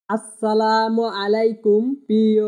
আসসালামু আলাইকুম প্রিয়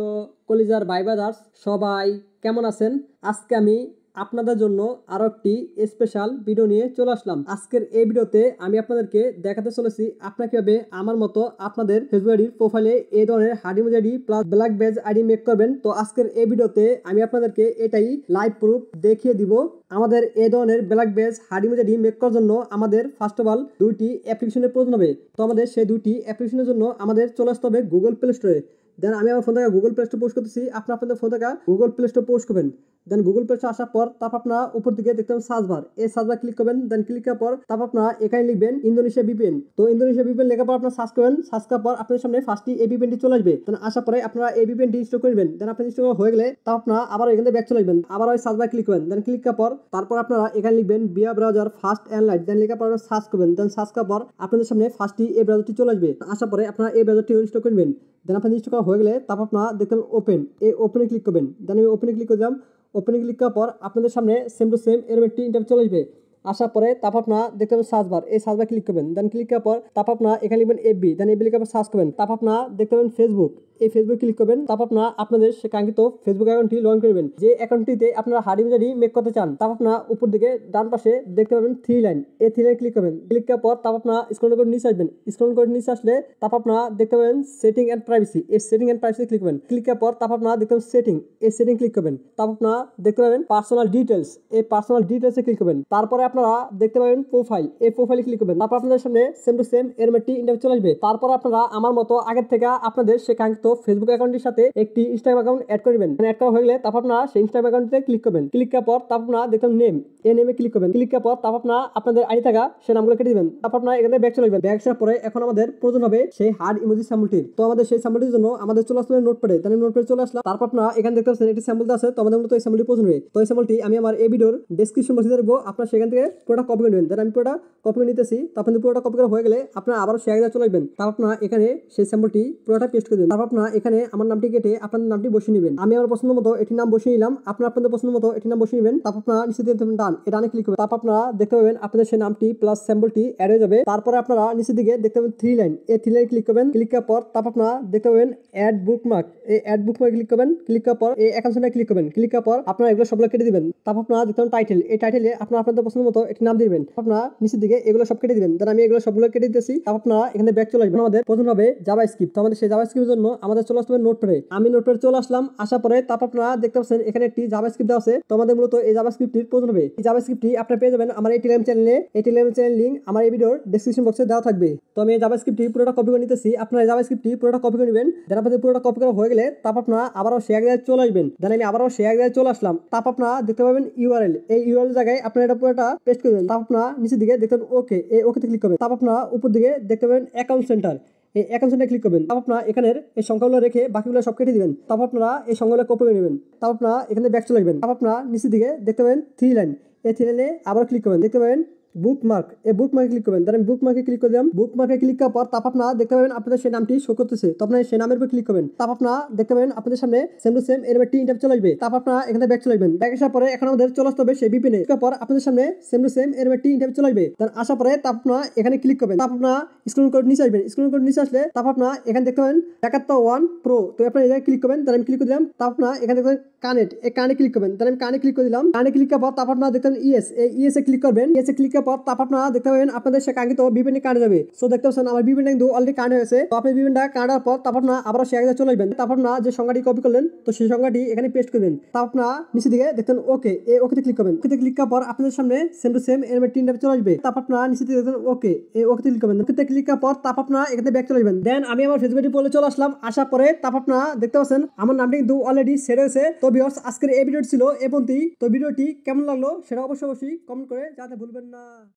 কলিজার ভাই ব্রাদার্স, সবাই কেমন আছেন? আজকে আমি আপনাদের জন্য আরো একটি স্পেশাল ভিডিও নিয়ে চলে আসলাম। আজকের এই ভিডিওতে আমি আপনাদেরকে দেখাতে চলেছি আপনারা কিভাবে আমার মতো আপনাদের ফেসবুক আইডির প্রোফাইলে এই ধরনের হাডি মুজ ID plus black base ID make করবেন। তো আজকের এই ভিডিওতে আমি আপনাদেরকে এটাই লাইভ প্রুফ দেখিয়ে দিব। আমাদের এই ধরনের ব্ল্যাক বেজ হাডি মুজ আইডি মেক করার জন্য আমাদের ফার্স্ট অফ অল দুইটি অ্যাপ্লিকেশনের প্রয়োজন হবে। তো আমাদের সেই দুইটি অ্যাপ্লিকেশনের জন্য আমাদের চলে আসতে হবে গুগল প্লে স্টোরে। দেন আমি আমার ফোন থেকে গুগল প্লে স্টোর পোস্ট করতেছি, আপনাদের ফোন থেকে গুগল প্লে স্টোর পোস্ট করবেন। দেন গুগল প্লে স্টোর আসার পর তারপর আপনারা উপর দিকে দেখতে পাবেন সার্চ বার, এই সার্চ বার ক্লিক করবেন। দেন ক্লিক করার পর তারপর আপনারা এখানে লিখবেন ইন্দোনেশিয়া ভিপিএন। তো ইন্দোনেশিয়া ভিপিএন লেখার পর আপনারা সার্চ করবেন, সার্চ করার পর আপনাদের সামনে ফার্স্টই এই ভিপিএনটি চলে আসবে। দেন আসার পরে আপনারা এই ভিপিএনটি ইনস্টল করবেন। দেন আপনার ইনস্টল হয়ে গেলে তারপর আপনারা আবার এখান থেকে ব্যাক চলে আসবেন, আবার ওই সার্চ বার ক্লিক করবেন। দেন ক্লিক করার পর তারপর আপনারা এখানে লিখবেন বিয়া ব্রাউজার ফাস্ট অ্যান্ড লাইট। দেন লেখার পর সার্চ করবেন। দেন সার্চ করার পর আপনাদের সামনে ফার্স্টই এই ব্রাউজারটি চলে আসবে। আসার পরে আপনারা এই ব্রাউজারটি ইনস্টল করবেন। দেন আপনার ইনস্টল করা হয়ে গেলে তারপর আপনারা দেখবেন ওপেন, এই ওপেনে ক্লিক করবেন। দেন আমি ওপেনে ক্লিক করে দিলাম। ওপেনে ক্লিক করার পর আপনাদের সামনে সেম টু সেম এরকম একটি ইন্টারভিউ চলে আসবে। আসার পরে তারপর আপনারা দেখতে পাবেন সার্চ বার, এই সার্চ বার ক্লিক করবেন। দেন ক্লিক করার পর তারপর আপনারা এখানে লিখবেন এফবি। দেন এফবি লিখার পর সার্চ করবেন। তারপর আপনারা দেখতে পাবেন ফেসবুক, এই ফেসবুক ক্লিক করবেন। তারপর আপনারা আপনাদের সে কাঙ্ক্ষিত ফেসবুক অ্যাকাউন্টটি লগ ইন করবেন, যে অ্যাকাউন্টটিতে আপনারা হাডি মুজ আইডি মেক করতে চান। তারপর আপনারা উপর দিকে ডান পাশে দেখতে পাবেন থ্রি লাইন, এই থ্রি লাইন ক্লিক করবেন। ক্লিক করার পর তারপর আপনারা স্ক্রল করে নিচে আসবেন। স্ক্রল করে নিচে আসলে তারপর আপনারা দেখতে পাবেন সেটিং অ্যান্ড প্রাইভেসি, এই সেটিং অ্যান্ড প্রাইভেসি ক্লিক করবেন। ক্লিক করার পর তারপর আপনারা দেখতে পাবেন সেটিং, এই সেটিং ক্লিক করবেন। তারপর আপনারা দেখতে পাবেন পার্সোনাল ডিটেলস, এই পার্সোনাল ডিটেলসে ক্লিক করবেন। তারপরে আপনারা দেখতে পাবেন প্রোফাইল, এই প্রোফাইলে ক্লিক করবেন। তারপর আপনাদের সামনে সেম টু সেম এর একটি ইন্টারভিউ চলে আসবে। তারপর আপনারা আমার মতো আগের থেকে আপনাদের সে কাঙ্ক্ষিত ফেসবুক অ্যাকাউন্টের সাথে একটি ইনস্টাগ্রাম অ্যাকাউন্ট অ্যাড করবেন। অ্যাড করা হয়ে গেলে তারপর আপনারা সেই ইনস্টাগ্রাম অ্যাকাউন্টে ক্লিক করবেন। ক্লিক করার পর তারপর আপনারা দেখবেন নেম, এই নেমে ক্লিক করবেন। ক্লিক করার পর তারপর আপনারা আপনাদের আইডি থাকা সেই নামগুলো কেটে দিবেন। তারপর আপনারা এখানে ব্যাক চলে যাবেন। ব্যাক আসার পরে এখন আমাদের প্রয়োজন হবে সেই হার্ড ইমোজি স্যাম্পলটির। তো আমাদের সেই স্যাম্পলটির জন্য আমাদের চলে আসলে নোটপ্যাডে। তাহলে নোটপ্যাডে চলে আসলাম। তারপর আপনারা এখানে দেখতে পাচ্ছেন একটি স্যাম্পল আছে। তো আমাদের মূলত এই স্যাম্পলটি প্রয়োজন হবে। তো এই স্যাম্পলটি আমি আমার এই ভিডিওর ডেসক্রিপশন বক্সে দেবো, আপনারা সেখান থেকে পুরোটা কপি করে নেবেন। দেন আমি পুরোটা কপি করে নিতেছি। তারপর পুরোটা কপি করা হয়ে গেলে আপনারা আবার সেই আগে চলে আসবেন। তারপর আপনারা এখানে সেই স্যাম্পলটি পুরোটা পেস্ট করে দেবেন। তারপর আপনারা এখানে আমার নামটি কেটে আপনাদের নামটি বসিয়ে নেবেন। আমি আমার পছন্দ মতো এটির নাম বসিয়ে নিলাম, আপনারা আপনাদের পছন্দ মতো এটির নাম বসিয়ে নেবেন। তারপর আপনারা নিচে দিয়ে দেবেন ডান, এই ডানে ক্লিক করবেন। তারপর আপনারা দেখতে পাবেন আপনাদের সেই নামটি প্লাস স্যাম্পলটি অ্যাড হয়ে যাবে। তারপরে আপনারা নিচের দিকে দেখতে পাবেন থ্রি লাইন, এই থ্রি লাইন ক্লিক করবেন। ক্লিক করার পর তারপর আপনারা দেখতে পাবেন অ্যাড বুকমার্ক, এই অ্যাড বুকমার্ক ক্লিক করবেন। ক্লিক করার পর এই অ্যাকাউন্টে ক্লিক করবেন। ক্লিক করার পর আপনারা এগুলো সবগুলো কেটে দিবেন। তারপর আপনারা দেখতে পাবেন টাইটেল, এই টাইটেলে আপনারা আপনাদের পছন্দ মতো একটি নাম দিবেন। আপনারা নিচের দিকে এগুলো সব কেটে দিবেন। দেন আমি এগুলো সবগুলো কেটে দিতেছি। তারপর আপনারা এখানে ব্যাক চলে আসবেন। আমাদের প্রথম হবে জাভাস্ক্রিপ্ট। তো আমাদের সেই জাভাস্ক্রিপ্টের জন্য আমাদের চলে আসতে হবে নোটপ্যাডে। আমি নোটপ্যাডে চলে আসলাম। আসার পরে তারপর আপনারা দেখতে পাচ্ছেন এখানে একটি জাভাস্ক্রিপ্ট আছে। তো আমাদের মূলত এই জাভাস্ক্রিপ্টটির প্রয়োজন হবে। এই জাভাস্ক্রিপ্টটি আপনারা পেয়ে যাবেন আমার এই টেলিগ্রাম চ্যানেলে। এই টেলিগ্রাম চ্যানেল লিংক আমার এই ভিডিওর ডেসক্রিপশন বক্সে দেওয়া থাকবে। তো আমি এই জাভাস্ক্রিপ্টটি পুরোটা কপি করে নিতেছি। আপনারা এই জাভাস্ক্রিপ্টটি পুরোটা কপি করে নেবেন। দেন আপনাদের পুরোটা কপি করা হয়ে গেলে তারপর আপনারা আবারও সেই জায়গায় চলে আসবেন। দেন আমি আবারও সেই জায়গায় চলে আসলাম। তারপর আপনারা দেখতে পাবেন ইউআরএল, এই ইউআরএল জায়গায় আপনারা এটা পুরোটা পেস্ট করবেন। তারপর আপনারা নিচের দিকে দেখতে পাবেন ওকে, এই ওকেতে ক্লিক করবেন। তারপর আপনারা উপর দিকে দেখতে পাবেন অ্যাকাউন্ট সেন্টার, এই অ্যাকাউন্ট সেন্টারে ক্লিক করবেন। তারপর আপনারা এখানের এই সংখ্যাগুলো রেখে বাকিগুলো সব কেটে দিবেন। তারপর আপনারা এই সংখ্যাগুলো কপি করে নেবেন। তারপর আপনারা এখানে ব্যাক চলে আসবেন। তারপর আপনারা নিচের দিকে দেখতে পাবেন থ্রি লাইন, এই থ্রি লাইনে আবার ক্লিক করবেন। দেখতে পাবেন বুকমার্ক, এই বুকমার্কে ক্লিক করবেন। আমি বুকমার্কে ক্লিক করে দিলাম। বুকমার্কে ক্লিক করার পর তারপর আপনারা দেখতে পাবেন আপনাদের সেই নামটি শো করতেছে। তো আপনারা সেই নামের উপর ক্লিক করবেন। তারপর আপনারা দেখতে পাবেন আপনাদের সামনে সেম টু সেম এরকম একটি ইন্টারভিউ চলে আসবে। তারপর আপনারা এখানে ব্যাক চলে আসবেন। ব্যাক আসার পরে এখন আমাদের চলে আসতে হবে সেই ভিপিএনে। পর আপনাদের সামনে সেম টু সেম এরকম একটি ইন্টারভিউ চলে আসবে। তার আসার পরে তারপর আপনারা এখানে ক্লিক করবেন। তারপর আপনারা স্ক্রল করে নিচে আসবেন। স্ক্রল করে নিচে আসলে তারপর আপনারা এখানে দেখতে পাবেন একাত্তর ওয়ান প্রো। তো আপনারা এখানে ক্লিক করবেন। তাহলে আমি ক্লিক করে দিলাম। তারপর আপনারা এখানে দেখবেন কানেক্ট, এই কানে ক্লিক করবেন। তাহলে আমি কানে ক্লিক করে দিলাম। কানে ক্লিক করার পর তারপর আপনারা দেখতে পাবেন ইয়েস, এই ইয়েসে ক্লিক করবেন। ইয়েসে ক্লিক করার পর তারপর আপনারা দেখতে পাবেন আপনাদের সে কাঙ্ক্ষিত ভিপিএনটি কানে যাবে। সো দেখতে পাচ্ছেন আমার ভিপিএনটা কিন্তু অলরেডি কানে হয়েছে। তো আপনি ভিপিএনটা কাটার পর তারপর আপনারা আবার সে জায়গায় চলে আসবেন। তারপর আপনারা যে সংখ্যাটি কপি করলেন তো সেই সংখ্যাটি এখানে পেস্ট করবেন। তারপর আপনারা নিচের দিকে দেখতেন ওকে, এই ওকেতে ক্লিক করবেন। ওকেতে ক্লিক করার পর আপনাদের সামনে সেম টু সেম এরকম একটি ইন্টারভিউ চলে আসবে। তারপর আপনারা নিচের দিকে দেখতেন ওকে, এই ওকেতে ক্লিক করবেন। ওকেতে ক্লিক করার পর তারপর আপনারা এখানে ব্যাক চলে আসবেন। দেন আমি আমার ফেসবুকে বলে চলে আসলাম। আসার পরে তারপর আপনারা দেখতে পাচ্ছেন আমার নামটি কিন্তু অলরেডি সেট হয়েছে। তো ভিউয়ার্স আজকের এই ভিডিওটি ছিল এ পর্যন্তই। তো ভিডিওটি কেমন লাগলো সেটা অবশ্যই কমেন্ট করে জানাতে ভুলবেন না।